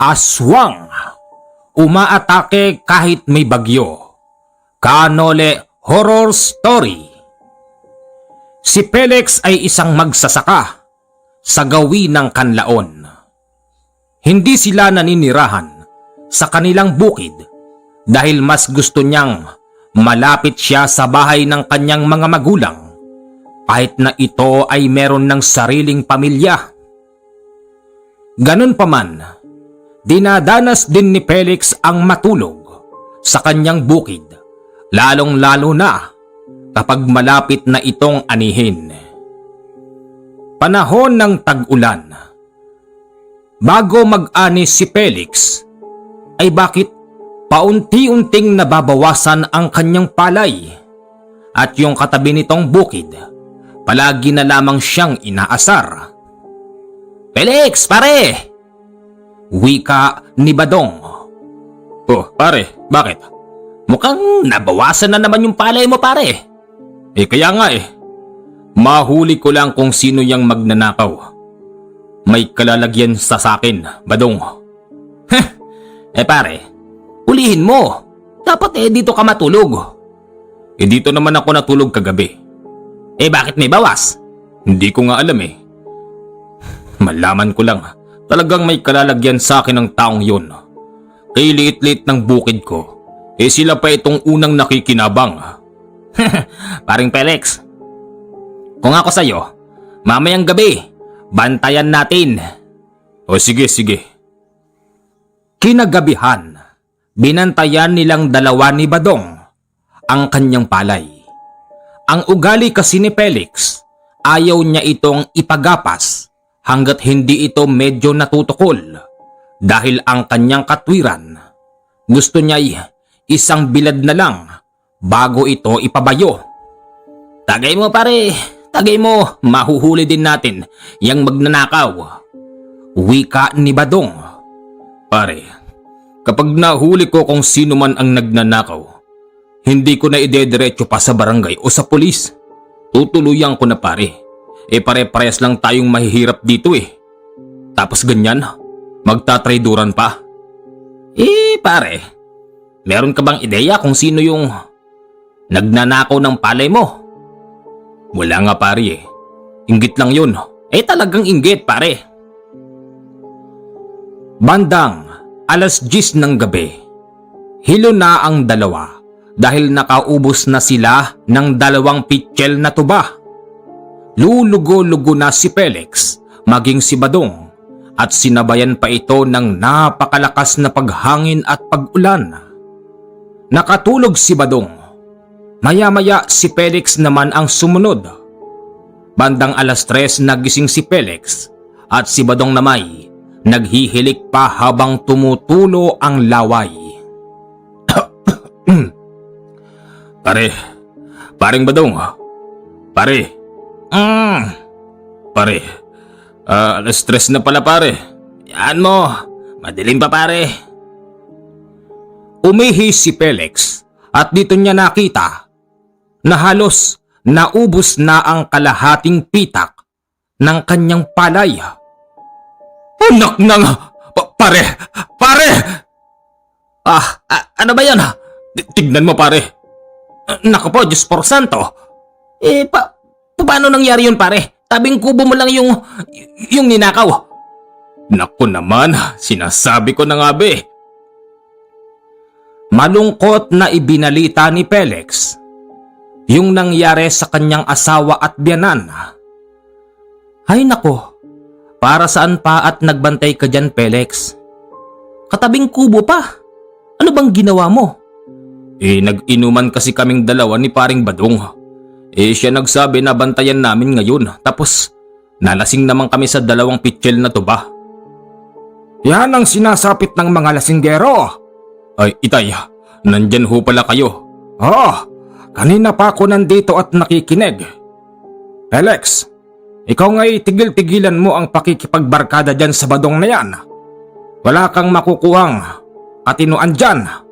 Aswang. Umaatake kahit may bagyo. Kanole Horror Story. Si Felix ay isang magsasaka sa gawi ng Kanlaon. Hindi sila naninirahan sa kanilang bukid dahil mas gusto niyang malapit siya sa bahay ng kanyang mga magulang kahit na ito ay meron ng sariling pamilya. Ganun pa man, dinadanas din ni Felix ang matulog sa kanyang bukid, lalong-lalo na kapag malapit na itong anihin. Panahon ng tag-ulan. Bago mag-ani si Felix, ay bakit paunti-unting nababawasan ang kanyang palay at yung katabi nitong bukid, palagi na lamang siyang inaasar. "Felix, pare!" wika ni Badong. "Oh, pare, bakit? Mukhang nabawasan na naman yung palay mo, pare." Kaya nga mahuli ko lang kung sino yang magnanakaw. May kalalagyan sa sakin, Badong. Pare, hulihin mo. Dapat dito ka matulog. Dito naman ako natulog kagabi. Bakit may bawas? Hindi ko nga alam Malaman ko lang, talagang may kalalagyan sa akin ng taong yun. Kay liit-liit ng bukid ko, sila pa itong unang nakikinabang. Paring Felix, kung ako sa'yo, mamayang gabi, bantayan natin. O sige. Kinagabihan, binantayan nilang dalawa ni Badong ang kanyang palay. Ang ugali kasi ni Felix, ayaw niya itong ipagapas hanggat hindi ito medyo natutukol dahil ang kanyang katwiran, gusto niya isang bilad na lang bago ito ipabayo. Tagay mo pare, tagay mo, mahuhuli din natin yang magnanakaw. Wika ni Badong. Pare, kapag nahuli ko kung sino man ang nagnanakaw, hindi ko na idediretso pa sa barangay o sa pulis. Tutuluyan ko na pare. Pare-parehas lang tayong mahihirap dito Tapos ganyan, magtatrayduran pa. Pare, meron ka bang ideya kung sino yung nagnanakaw ng palay mo? Wala nga pare Inggit lang yun. Talagang inggit pare. Bandang 10:00 ng gabi, hilo na ang dalawa dahil nakaubos na sila ng 2 pitchel na tuba. Lulugo-lugo na si Felix, maging si Badong, at sinabayan pa ito ng napakalakas na paghangin at pag-ulan. Nakatulog si Badong. Maya-maya si Felix naman ang sumunod. Bandang 3:00 nagising si Felix at si Badong namay naghihilik pa habang tumutulo ang laway. Paring Badong. Pare. Pare, 3:00 na pala pare. Yan mo, madilim pa pare. Umihi si Felix at dito niya nakita na halos naubos na ang kalahating pitak ng kanyang palay. Anak ng... Pare! Ano ba yan? Tignan mo pare. Naku po, Diyos por santo. Paano nangyari yun pare? Tabing kubo mo lang yung ninakaw. Naku naman, sinasabi ko na nga be. Malungkot na ibinalita ni Felix yung nangyari sa kanyang asawa at biyanan. Ay nako, para saan pa at nagbantay ka dyan Felix? Katabing kubo pa. Ano bang ginawa mo? Nag-inuman kasi kaming dalawa ni paring Badong. Siya nagsabi na bantayan namin ngayon, tapos nalasing naman kami sa 2 pitchel na tuba. Yan ang sinasapit ng mga lasinggero. Ay, itay, nandyan ho pala kayo. Kanina pa ako nandito at nakikinig. Felix, ikaw nga'y tigil-tigilan mo ang pakikipagbarkada dyan sa Badong na yan. Wala kang makukuhang katinuan dyan.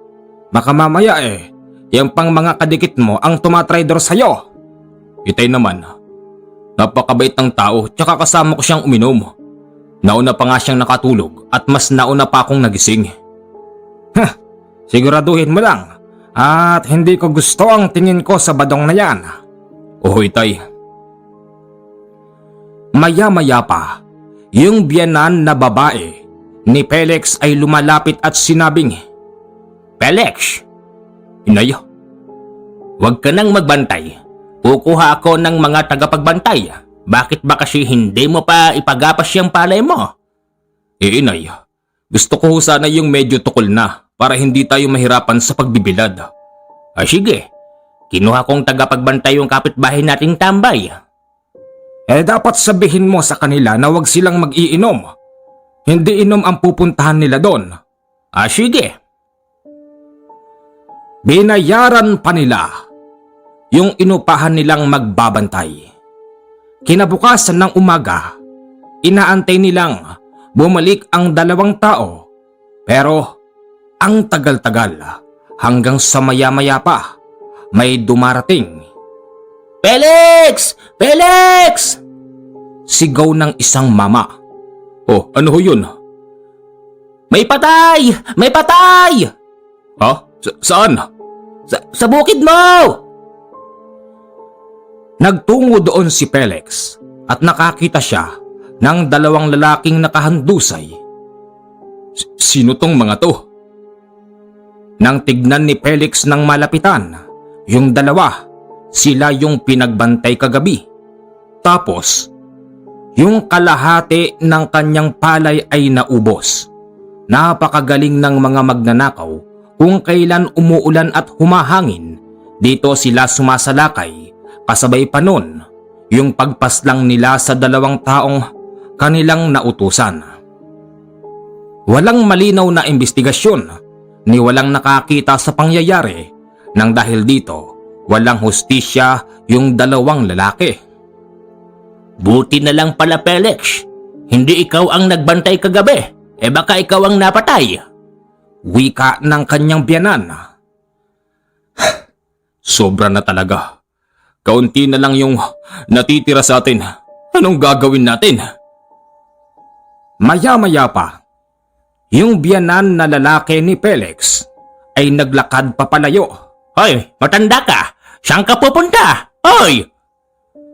Baka mamaya yung pang mga kadikit mo ang tumatrader sa'yo. Itay naman, napakabait ng tao tsaka kasama ko siyang uminom. Nauna pa nga siyang nakatulog at mas nauna pa akong nagising. Siguraduhin mo lang at hindi ko gusto ang tingin ko sa badong na yan. Ohoy tay. Maya-maya pa, yung biyanan na babae ni Felix ay lumalapit at sinabing, Felix! Inay, huwag ka nang magbantay. Kukuha ako ng mga tagapagbantay. Bakit ba kasi hindi mo pa ipagapas yung palay mo? Inay, gusto ko sana yung medyo tukol na para hindi tayo mahirapan sa pagbibilad. Ay sige, kinuha kong tagapagbantay yung kapitbahay nating tambay. Dapat sabihin mo sa kanila na wag silang mag-iinom. Hindi inom ang pupuntahan nila doon. Sige. Binayaran pa nila yung inupahan nilang magbabantay. Kinabukasan ng umaga, inaantay nilang bumalik ang dalawang tao. Pero ang tagal-tagal hanggang sa maya-maya pa may dumarating. Felix! Felix! Sigaw ng isang mama. Oh, ano ho yun? May patay! May patay! Ha? Saan? Sa bukid mo! Nagtungo doon si Felix at nakakita siya ng dalawang lalaking nakahandusay. Sino tong mga to? Nang tignan ni Felix ng malapitan, yung dalawa, sila yung pinagbantay kagabi. Tapos, yung kalahati ng kanyang palay ay naubos. Napakagaling ng mga magnanakaw kung kailan umuulan at humahangin. Dito sila sumasalakay. Kasabay pa nun, yung pagpaslang nila sa dalawang taong kanilang nautusan. Walang malinaw na investigasyon ni walang nakakita sa pangyayari nang dahil dito walang hustisya yung dalawang lalaki. Buti na lang pala Felix, hindi ikaw ang nagbantay kagabi, baka ikaw ang napatay. Wika ng kanyang biyanan. Sobra na talaga. Kaunti na lang yung natitira sa atin. Anong gagawin natin? Maya-maya pa, yung biyanan na lalaki ni Felix ay naglakad papalayo. Hoy, matanda ka! Saan ka pupunta? Hoy!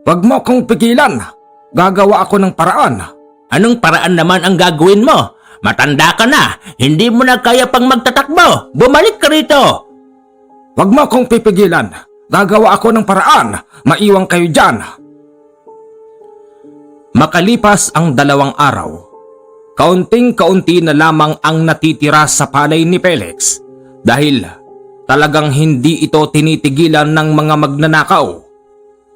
Wag mo akong pigilan. Gagawa ako ng paraan. Anong paraan naman ang gagawin mo? Matanda ka na. Hindi mo na kaya pang magtatakbo. Bumalik ka rito. Wag mo akong pipigilan. Gagawa ako ng paraan. Maiwang kayo dyan. Makalipas ang 2 araw, kaunting-kaunti na lamang ang natitira sa palay ni Felix dahil talagang hindi ito tinitigilan ng mga magnanakaw.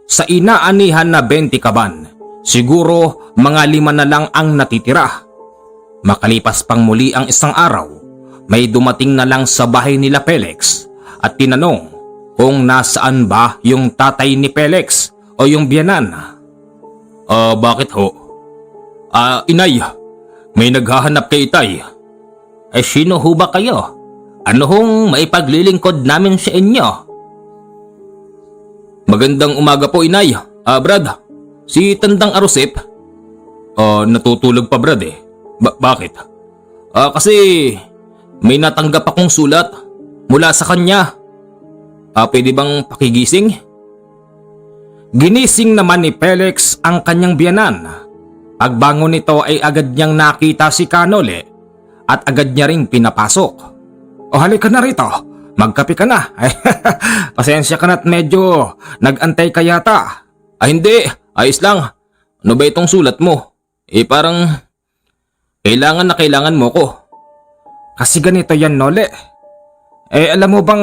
Sa inaanihan na 20 kaban, siguro mga 5 na lang ang natitira. Makalipas pang muli ang 1 araw, may dumating na lang sa bahay nila Felix at tinanong kung nasaan ba yung tatay ni Felix o yung biyanan. Bakit ho? Inay, may naghahanap kay itay. Sino ho ba kayo? Ano hong maipaglilingkod namin sa inyo? Magandang umaga po inay. Brad, si Tandang Arosep. Natutulog pa Brad eh. Bakit? Kasi may natanggap akong sulat mula sa kanya. Pwede bang pakigising? Ginising naman ni Felix ang kanyang biyanan. Pagbangon nito ay agad niyang nakita si Kanole at agad niya ring pinapasok. Halika na rito. Magkape ka na. Pasensya ka na't medyo nag-antay ka yata. Hindi. Ayos lang. Ano ba itong sulat mo? Parang kailangan na kailangan mo ko. Kasi ganito yan, Nole. Alam mo bang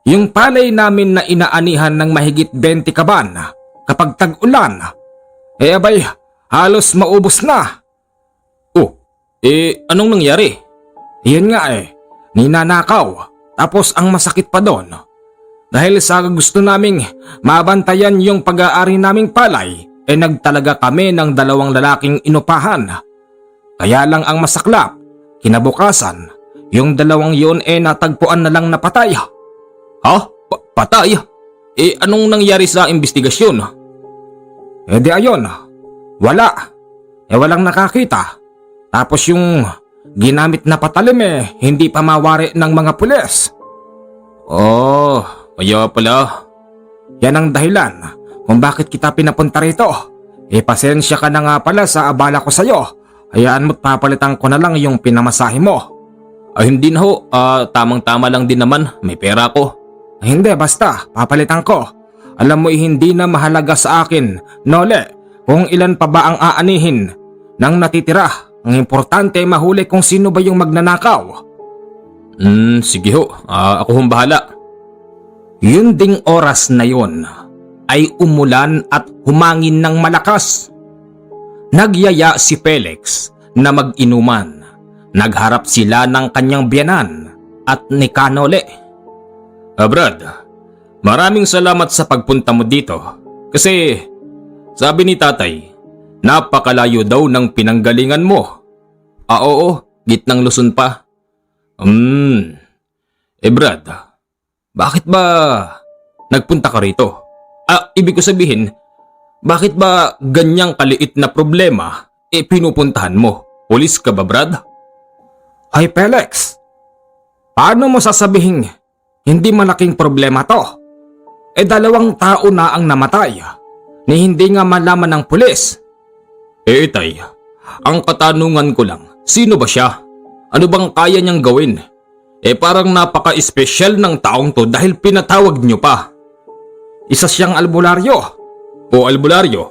yung palay namin na inaanihan ng mahigit 20 kaban kapag tag-ulan, abay, halos maubos na. Anong nangyari? Yan nga ninanakaw. Tapos ang masakit pa doon, dahil sa gusto naming mabantayan yung pag-aari naming palay, nagtalaga kami ng 2 lalaking inupahan. Kaya lang ang masaklap, kinabukasan, yung 2 yun natagpuan na lang na patay. Patay? Anong nangyari sa investigasyon? Di ayon, wala. walang nakakita. Tapos yung ginamit na patalim hindi pa mawari ng mga pulis. Oh, kaya pala. Yan ang dahilan kung bakit kita pinapunta rito. Pasensya ka na nga pala sa abala ko sa'yo. Hayaan mo't papalitan ko na lang yung pinamasahe mo. Hindi na ho, tamang-tama lang din naman, may pera ko. Hindi, basta, papalitan ko. Alam mo hindi na mahalaga sa akin, Nole, kung ilan pa ba ang aanihin ng natitira. Ang importante mahuli kung sino ba yung magnanakaw. Sige ho, ako hong bahala. Yun ding oras na yun ay umulan at humangin ng malakas. Nagyaya si Felix na mag-inuman. Nagharap sila ng kanyang biyanan at ni Kanole. Brad, maraming salamat sa pagpunta mo dito kasi sabi ni tatay, napakalayo daw ng pinanggalingan mo. Oo, gitnang Luzon pa. Brad, bakit ba nagpunta ka rito? Ibig ko sabihin, bakit ba ganyang kaliit na problema pinupuntahan mo? Pulis ka ba, Brad? Ay Felix, paano mo sasabihin hindi malaking problema to? 2 tao na ang namatay ni hindi nga malaman ng pulis. Tay, ang katanungan ko lang, sino ba siya? Ano bang kaya niyang gawin? Parang napaka-espesyal ng taong to dahil pinatawag niyo pa. Isa siyang albularyo. O albularyo?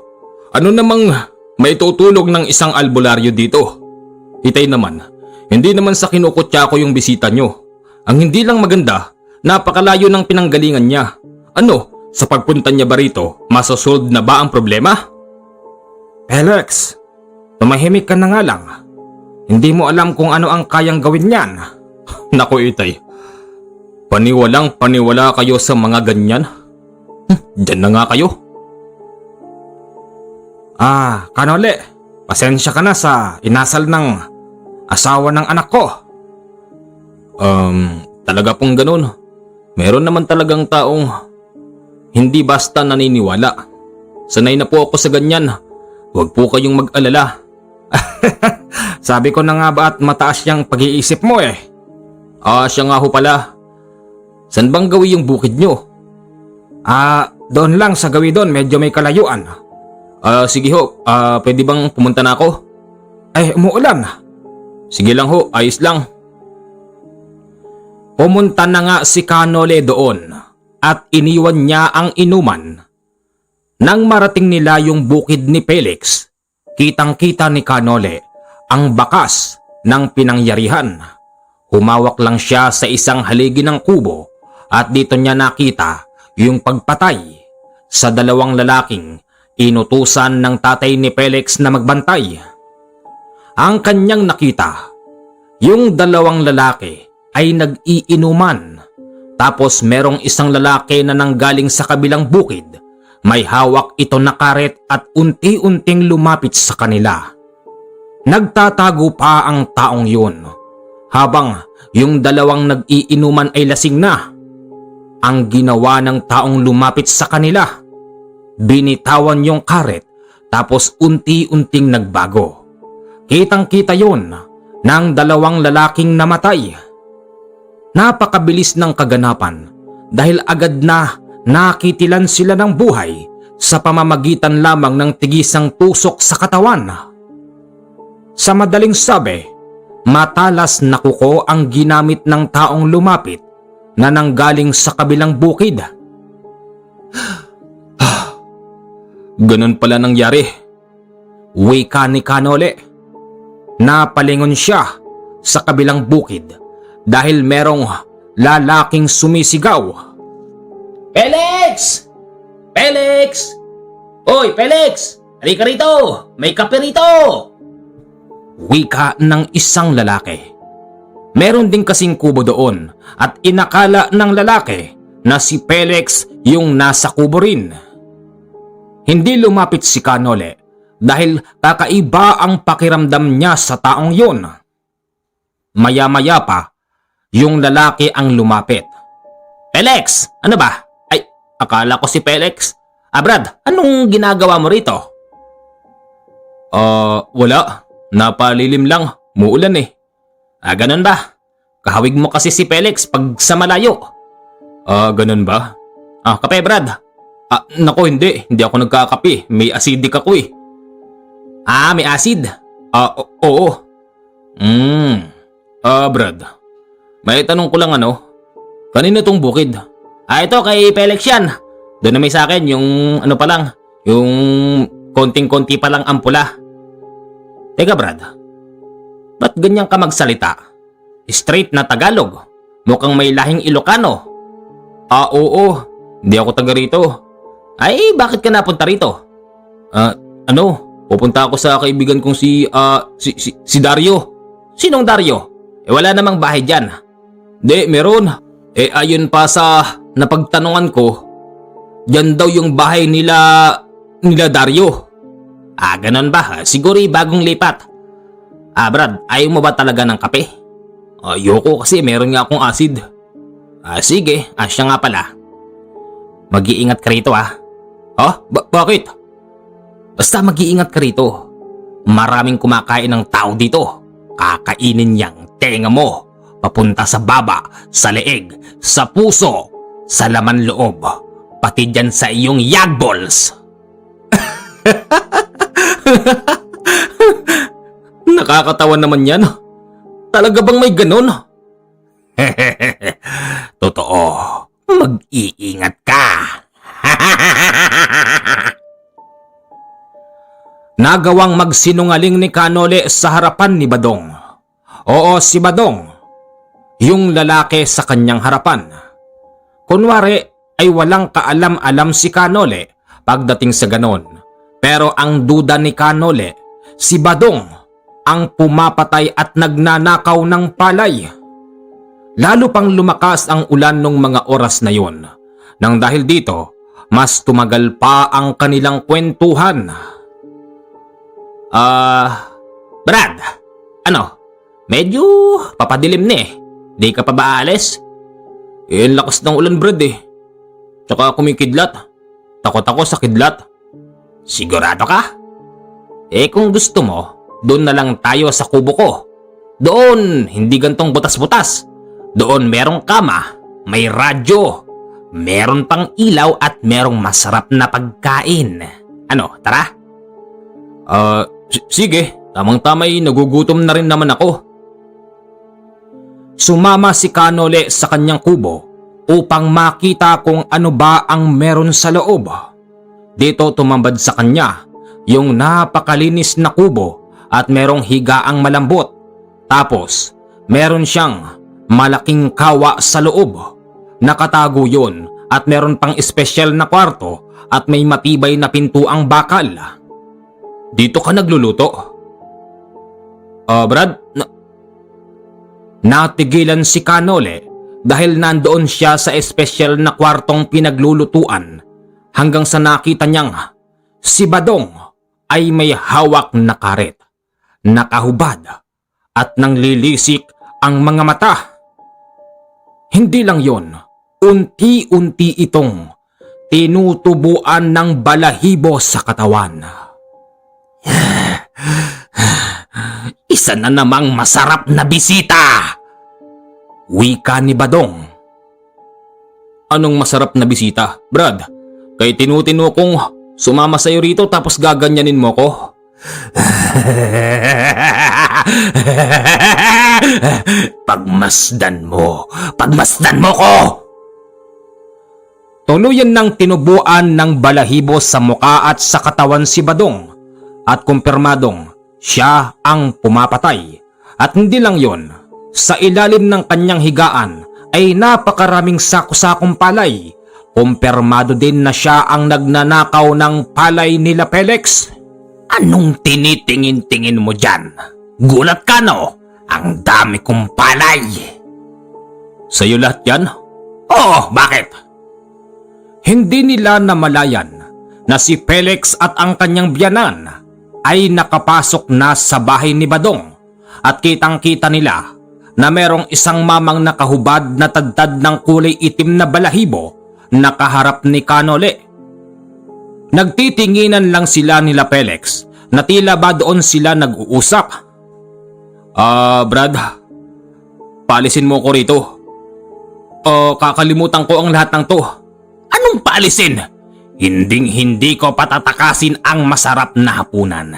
Ano namang may tutulog ng isang albularyo dito? Itay naman, hindi naman sa kinukutya ko yung bisita niyo. Ang hindi lang maganda, napakalayo ng pinanggalingan niya. Ano, sa pagpunta niya ba rito, masosolve na ba ang problema? Felix, tumahimik ka na nga lang. Hindi mo alam kung ano ang kayang gawin niyan. Naku Itay, paniwalang paniwala kayo sa mga ganyan. Diyan na nga kayo. Kanole, pasensya ka na sa inasal ng asawa ng anak ko. Talaga pong ganun. Meron naman talagang taong hindi basta naniniwala. Sanay na po ako sa ganyan. Huwag po kayong mag-alala. Sabi ko na nga ba at mataas yung pag-iisip mo siya nga ho pala. San bang gawi yung bukid nyo? Doon lang sa gawi doon, medyo may kalayuan. Sige ho, pwede bang pumunta na ako? Umuulan. Sige lang ho, ayos lang. Pumunta na nga si Kanole doon at iniwan niya ang inuman. Nang marating nila yung bukid ni Felix, kitang-kita ni Kanole ang bakas ng pinangyarihan. Humawak lang siya sa isang haligi ng kubo at dito niya nakita yung pagpatay sa 2 lalaking inutusan ng tatay ni Felix na magbantay. Ang kanyang nakita, yung 2 lalaki ay nag-iinuman. Tapos merong isang lalaki na nanggaling sa kabilang bukid. May hawak ito na karet at unti-unting lumapit sa kanila. Nagtatago pa ang taong yun, habang yung 2 nag-iinuman ay lasing na. Ang ginawa ng taong lumapit sa kanila, binitawan yung karet tapos unti-unting nagbago. Kitang-kita yun ng 2 lalaking namatay. Napakabilis ng kaganapan dahil agad na nakitilan sila ng buhay sa pamamagitan lamang ng tigisang tusok sa katawan. Sa madaling sabi, matalas na kuko ang ginamit ng taong lumapit na nanggaling sa kabilang bukid. Ganun pala nangyari. Wika ni Kanole. Napalingon siya sa kabilang bukid dahil merong lalaking sumisigaw. Felix! Felix! Oy, Felix! Halika rito! May kape rito! Wika ng isang lalaki. Meron din kasing kubo doon at inakala ng lalaki na si Felix yung nasa kubo rin. Hindi lumapit si Kanole dahil kakaiba ang pakiramdam niya sa taong yun. Maya-maya pa, yung lalaki ang lumapit. Felix, ano ba? Ay, akala ko si Felix. Brad, anong ginagawa mo rito? Wala. Napalilim lang. Muulan eh. Ganun ba? Kahawig mo kasi si Felix pag sa malayo. Ganun ba? Kape Brad. Nako hindi. Hindi ako nagkakape. May acidic ako eh. May acid? Oo. Brad. May tanong ko lang kanino tong bukid? Ito kay Felix yan. Doon na may sa akin yung pa lang. Yung konting-konti pa lang ang pula. Teka Brad. Ba't ganyan ka magsalita? Straight na Tagalog. Mukhang may lahing Ilocano. Oo. Hindi ako taga rito. Ay, bakit ka napunta rito? Pupunta ako sa kaibigan kong si Dario. Sinong Dario? Wala namang bahay dyan. Di, meron. Ayon pa sa napagtanungan ko, dyan daw yung bahay nila Dario. Ganun ba? Siguro bagong lipat. Brad, ayaw mo ba talaga ng kape? Ayoko kasi meron nga akong acid. Sige, siya nga pala. Mag-iingat ka rito bakit? Basta mag-iingat ka rito. Maraming kumakain ng tao dito. Kakainin niyang tenga mo. Papunta sa baba, sa leeg, sa puso, sa laman loob. Pati dyan sa iyong yagballs. Nakakatawa naman yan. Talaga bang may ganun? Totoo. Mag-iingat ka. Nagawang magsinungaling ni Kanole sa harapan ni Badong. Oo, si Badong. Yung lalaki sa kanyang harapan. Kunwari ay walang kaalam-alam si Kanole pagdating sa ganon. Pero ang duda ni Kanole, si Badong ang pumapatay at nagnanakaw ng palay. Lalo pang lumakas ang ulan nung mga oras na yun. Nang dahil dito, mas tumagal pa ang kanilang kwentuhan. Brad, medyo papadilim na eh. Di ka pa ba aalis? Lakas ng ulan Brad eh. Tsaka kumikidlat. Takot ako sa kidlat. Sigurado ka? Kung gusto mo, doon na lang tayo sa kubo ko. Doon, hindi gantong butas-butas. Doon merong kama, may radyo, meron pang ilaw at merong masarap na pagkain. Tara? Sige, tamang-tamay nagugutom na rin naman ako. Sumama si Kanole sa kanyang kubo upang makita kung ano ba ang meron sa loob. Dito tumambad sa kanya yung napakalinis na kubo at merong higaang malambot. Tapos meron siyang malaking kawa sa loob. Nakatago yun at meron pang espesyal na kwarto at may matibay na pintuang bakal. Dito ka nagluluto? Brad, natigilan si Kanole dahil nandoon siya sa espesyal na kwartong pinaglulutuan hanggang sa nakita niyang si Badong ay may hawak na karet, nakahubad at nanglilisik ang mga mata. Hindi lang yon, unti-unti itong tinutubuan ng balahibo sa katawan. Isa na namang masarap na bisita! Wika ni Badong. Anong masarap na bisita, Brad? Kay tinutino kong sumama sa'yo rito tapos gaganyanin mo ko. Pagmasdan mo ko! Tuluyan ng tinubuan ng balahibo sa muka at sa katawan si Badong at kumpirmadong siya ang pumapatay. At hindi lang yon, sa ilalim ng kanyang higaan ay napakaraming sako-sakong palay. Kumpirmado din na siya ang nagnanakaw ng palay nila Felix. Anong tinitingin-tingin mo dyan? Gulat ka no? Ang dami kong palay. Sa'yo lahat yan? Oo, bakit? Hindi nila namalayan na si Felix at ang kanyang biyanan ay nakapasok na sa bahay ni Badong at kitang-kita nila na merong isang mamang nakahubad na tadtad ng kulay itim na balahibo nakaharap ni Kanole. Nagtitinginan lang sila nila Felix na tila ba doon sila nag-uusap. Brad, paalisin mo ko rito. Kakalimutan ko ang lahat ng to. Anong paalisin? Hinding-hindi ko patatakasin ang masarap na hapunan.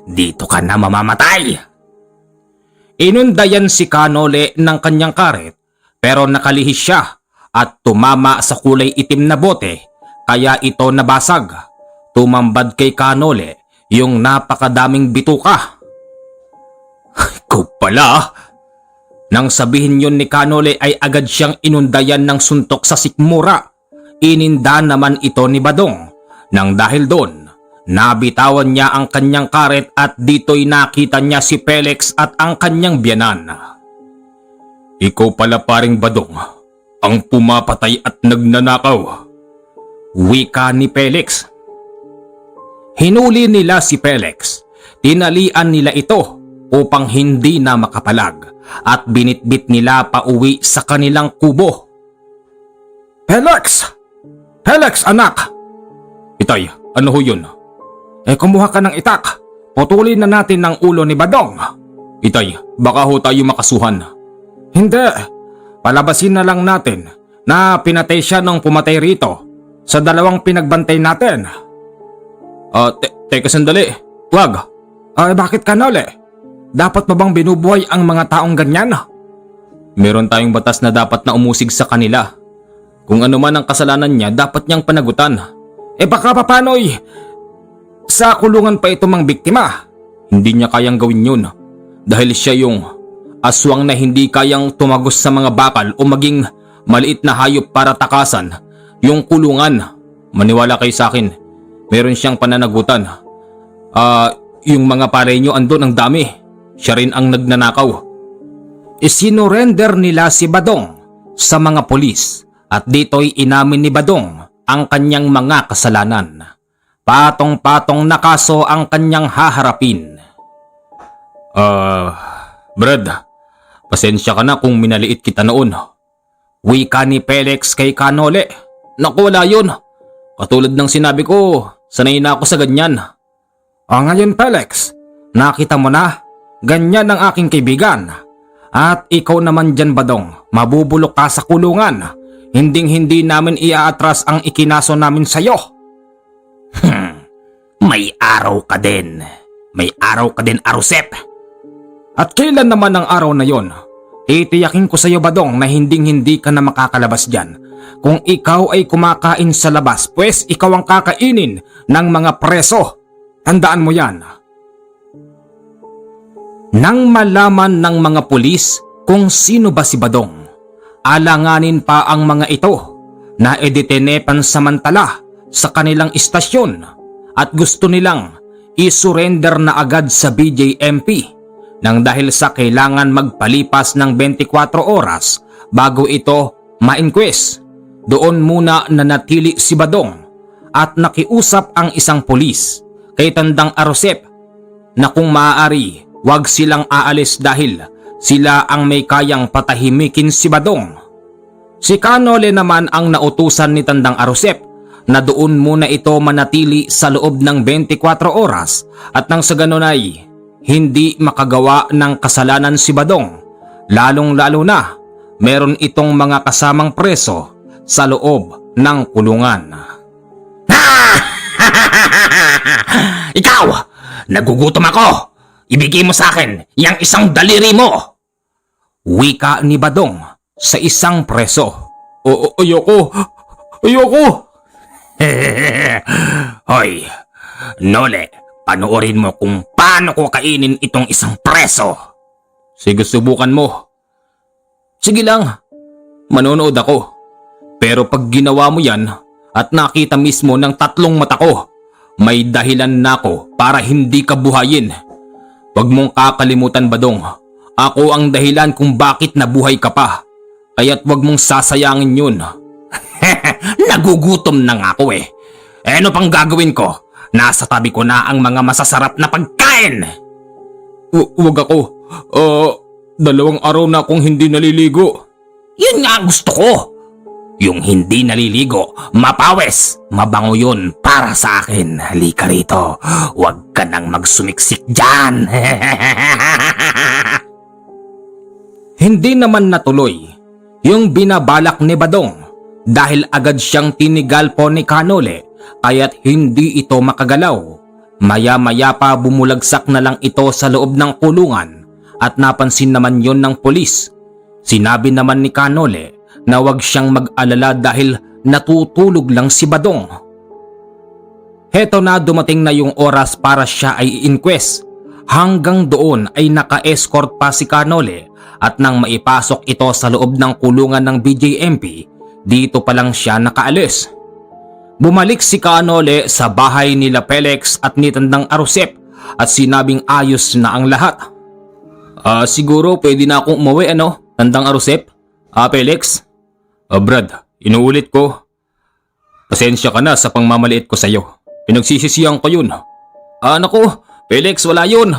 Dito ka na mamamatay. Inundayan si Kanole ng kanyang karet pero nakalihis siya at tumama sa kulay itim na bote kaya ito nabasag. Tumambad kay Kanole yung napakadaming bituka. Ikaw pala. Nang sabihin yun ni Kanole ay agad siyang inundayan ng suntok sa sikmura. Ininda naman ito ni Badong nang dahil doon, nabitawan niya ang kanyang karet at dito'y nakita niya si Felix at ang kanyang biyanan. Ikaw pala paring Badong, ang pumapatay at nagnanakaw. Wika ni Felix. Hinuli nila si Felix, tinalian nila ito upang hindi na makapalag at binitbit nila pauwi sa kanilang kubo. Felix! Felix, anak! Itay, ano ho yun? Kumuha ka ng itak. Putulin na natin ang ulo ni Badong. Itay, baka ho tayo makasuhan. Hindi. Palabasin na lang natin na pinatay siya nung pumatay rito sa dalawang pinagbantay natin. Teka sandali. Wag. Bakit Kanole? Dapat ba bang binubuhay ang mga taong ganyan? Meron tayong batas na dapat na umusig sa kanila. Kung ano man ang kasalanan niya, dapat niyang panagutan. Baka papano'y sa kulungan pa ito mang biktima. Hindi niya kayang gawin yun. Dahil siya yung aswang na hindi kayang tumagos sa mga bakal o maging maliit na hayop para takasan yung kulungan. Maniwala kayo sa akin. Meron siyang pananagutan. Yung mga pare niyo andun ang dami. Siya rin ang nagnanakaw. Isinurrender nila si Badong sa mga pulis. At dito'y inamin ni Badong ang kanyang mga kasalanan. Patong-patong na kaso ang kanyang haharapin. Brad, pasensya ka na kung minaliit kita noon. Wika ni Felix kay Kanole. Naku, wala yun. Katulad ng sinabi ko, sanay na ako sa ganyan. Ngayon Felix, nakita mo na, ganyan ang aking kaibigan. At ikaw naman dyan Badong, mabubulok ka sa kulungan. Hinding-hindi namin iaatras ang ikinaso namin sa'yo. May araw ka din. May araw ka din, Arusep. At kailan naman ang araw na yon? Titiyakin ko sa'yo, Badong, na hinding-hindi ka na makakalabas dyan. Kung ikaw ay kumakain sa labas, pues ikaw ang kakainin ng mga preso. Tandaan mo yan. Nang malaman ng mga pulis kung sino ba si Badong, alanganin pa ang mga ito na edetene pansamantala sa kanilang istasyon at gusto nilang isurrender na agad sa BJMP nang dahil sa kailangan magpalipas ng 24 oras bago ito ma-inquest. Doon muna nanatili si Badong at nakiusap ang isang pulis kay Tandang Arusep na kung maaari wag silang aalis dahil sila ang may kayang patahimikin si Badong. Si Kanole naman ang nautusan ni Tandang Arusep na doon muna ito manatili sa loob ng 24 oras at nang sa ganun ay hindi makagawa ng kasalanan si Badong. Lalong-lalo na meron itong mga kasamang preso sa loob ng kulungan. Ikaw! Nagugutom ako! Ibigay mo sa akin yang isang daliri mo! Wika ni Badong sa isang preso. Ayoko! Ayoko! Hoy, Nole, panoorin mo kung paano ko kainin itong isang preso. Sige, subukan mo. Sige lang, manonood ako. Pero pag ginawa mo yan at nakita mismo ng 3 mata ko, may dahilan na ako para hindi ka buhayin. Huwag mong kakalimutan, Badong. Ako ang dahilan kung bakit nabuhay ka pa. Kaya't huwag mong sasayangin yun. Nagugutom na nga ako eh. Ano pang gagawin ko? Nasa tabi ko na ang mga masasarap na pagkain. Huwag ako. 2 araw na akong hindi naliligo. Yun nga ang gusto ko. Yung hindi naliligo, mapawes, mabango yun para sa akin. Halika rito, huwag ka nang magsumiksik dyan. Hindi naman natuloy yung binabalak ni Badong dahil agad siyang tinigal po ni Kanole kaya't hindi ito makagalaw. Maya-maya pa bumulagsak na lang ito sa loob ng kulungan at napansin naman yon ng pulis. Sinabi naman ni Kanole na wag siyang mag-alala dahil natutulog lang si Badong. Heto na dumating na yung oras para siya ay i-inquest. Hanggang doon ay naka-escort pa si Kanole at nang maipasok ito sa loob ng kulungan ng BJMP, dito pa lang siya nakaalis. Bumalik si Kanole sa bahay nila Felix at ni Tandang Arusep at sinabing ayos na ang lahat. Siguro pwede na akong umuwi Tandang Arusep? Felix? Brad, inuulit ko. Pasensya ka na sa pangmamaliit ko sa'yo. Pinagsisisihan ko yun. Naku, Felix, wala yun.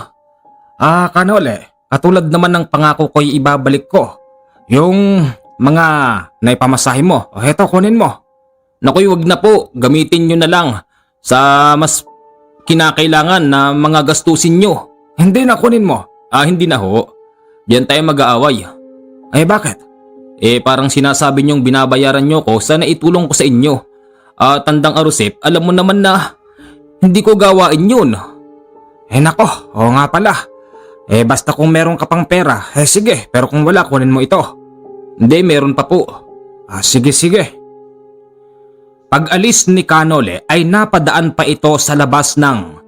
Kanole, katulad naman ng pangako ko'y ibabalik ko. Yung mga naipamasahe mo, heto kunin mo. Nakuy, wag na po, gamitin nyo na lang sa mas kinakailangan na mga gastusin nyo. Hindi na kunin mo. Hindi na ho. Diyan tayo mag-aaway. Bakit? Parang sinasabi niyong binabayaran niyo ko, sana itulong ko sa inyo. Tandang Arusep, alam mo naman na hindi ko gawain yun. Nako, oo nga pala. Basta kung meron ka pang pera, sige, pero kung wala, kunin mo ito. Hindi, meron pa po. Sige. Pag-alis ni Kanole ay napadaan pa ito sa labas ng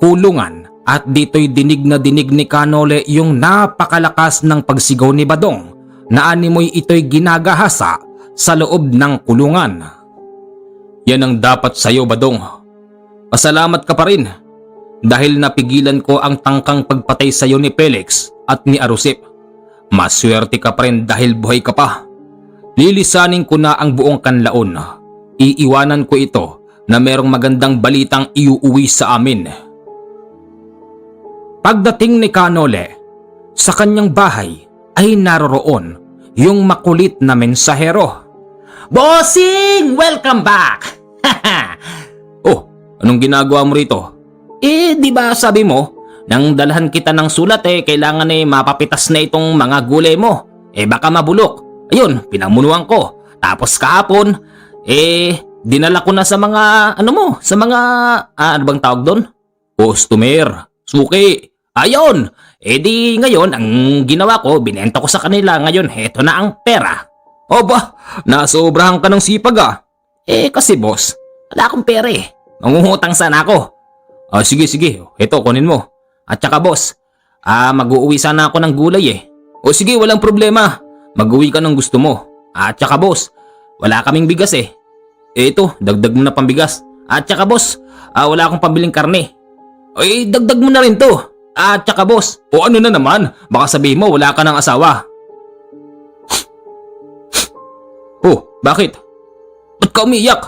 kulungan at dito'y dinig na dinig ni Kanole yung napakalakas ng pagsigaw ni Badong na animoy ito'y ginagahasa sa loob ng kulungan. Yan ang dapat sa'yo, Badong. Pasalamat ka pa rin dahil napigilan ko ang tangkang pagpatay sa'yo ni Felix at ni Arusep. Maswerte ka pa rin dahil buhay ka pa. Lilisanin ko na ang buong kanlaon. Iiwanan ko ito na merong magandang balitang iuuwi sa amin. Pagdating ni Kanole sa kanyang bahay ay naroroon yung makulit na mensahero. Bossing! Welcome back! Anong ginagawa mo rito? Di ba sabi mo, nang dalhan kita ng sulat kailangan mapapitas na itong mga gulay mo. Baka mabulok. Ayun, pinamunuan ko. Tapos kahapon, dinala ko na sa mga, sa mga, ano bang tawag doon? Customer, suki. Ayun! Di ngayon, ang ginawa ko, binenta ko sa kanila. Ngayon, heto na ang pera. Nasobrahan ka ng sipag kasi boss, wala akong pera Mangungutang sana ako. Sige, heto, kunin mo. At saka boss, mag-uuwi sana ako ng gulay sige, walang problema. Mag-uwi ka ng gusto mo. At saka boss, wala kaming bigas Ito, dagdag mo na pambigas. At saka boss, wala akong pambiling karne. Dagdag mo na rin to. At saka boss, ano na naman? Baka sabihin mo wala ka ng asawa. Bakit? Ba't ka umiiyak?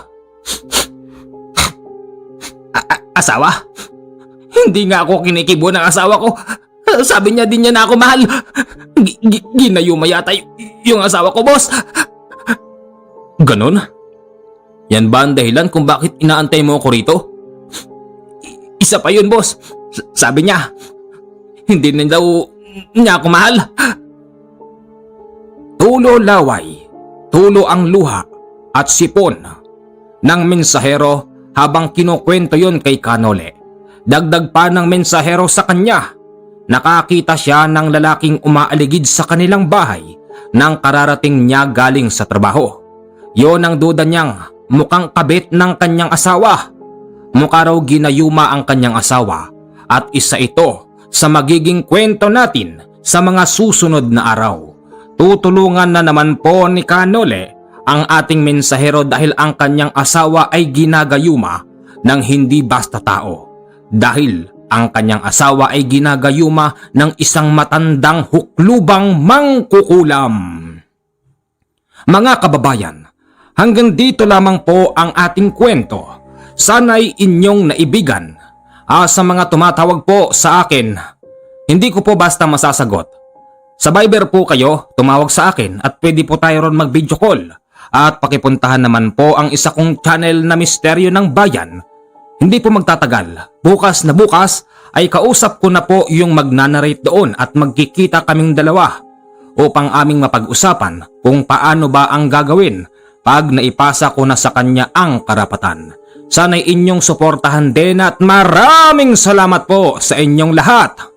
Asawa? Hindi nga ako kinikibo ng asawa ko. Sabi niya din niya na ako mahal. Ginayuma yata yung asawa ko, boss. Ganon? Yan ba ang dahilan kung bakit inaantay mo ako rito? Isa pa yun, boss. Sabi niya, hindi na daw niya ako mahal. Tulo laway, tulo ang luha at sipon ng mensahero habang kinukwento yon kay Kanole. Dagdag pa ng mensahero sa kanya, nakakita siya ng lalaking umaaligid sa kanilang bahay nang kararating niya galing sa trabaho. Yon ang duda niyang mukhang kabit ng kanyang asawa. Mukha raw ginayuma ang kanyang asawa at isa ito sa magiging kwento natin sa mga susunod na araw. Tutulungan na naman po ni Kanole ang ating mensahero dahil ang kanyang asawa ay ginagayuma ng hindi basta tao. Dahil ang kanyang asawa ay ginagayuma ng isang matandang huklubang mangkukulam. Mga kababayan, hanggang dito lamang po ang ating kwento. Sana'y inyong naibigan. Sa mga tumatawag po sa akin, hindi ko po basta masasagot. Sa Viber po kayo tumawag sa akin at pwede po tayo ron mag-video call. at pakipuntahan naman po ang isa kong channel na Misteryo ng Bayan. Hindi po magtatagal, bukas na bukas ay kausap ko na po yung magnanarrate doon at magkikita kaming dalawa upang aming mapag-usapan kung paano ba ang gagawin pag naipasa ko na sa kanya ang karapatan. Sana'y inyong suportahan din at maraming salamat po sa inyong lahat.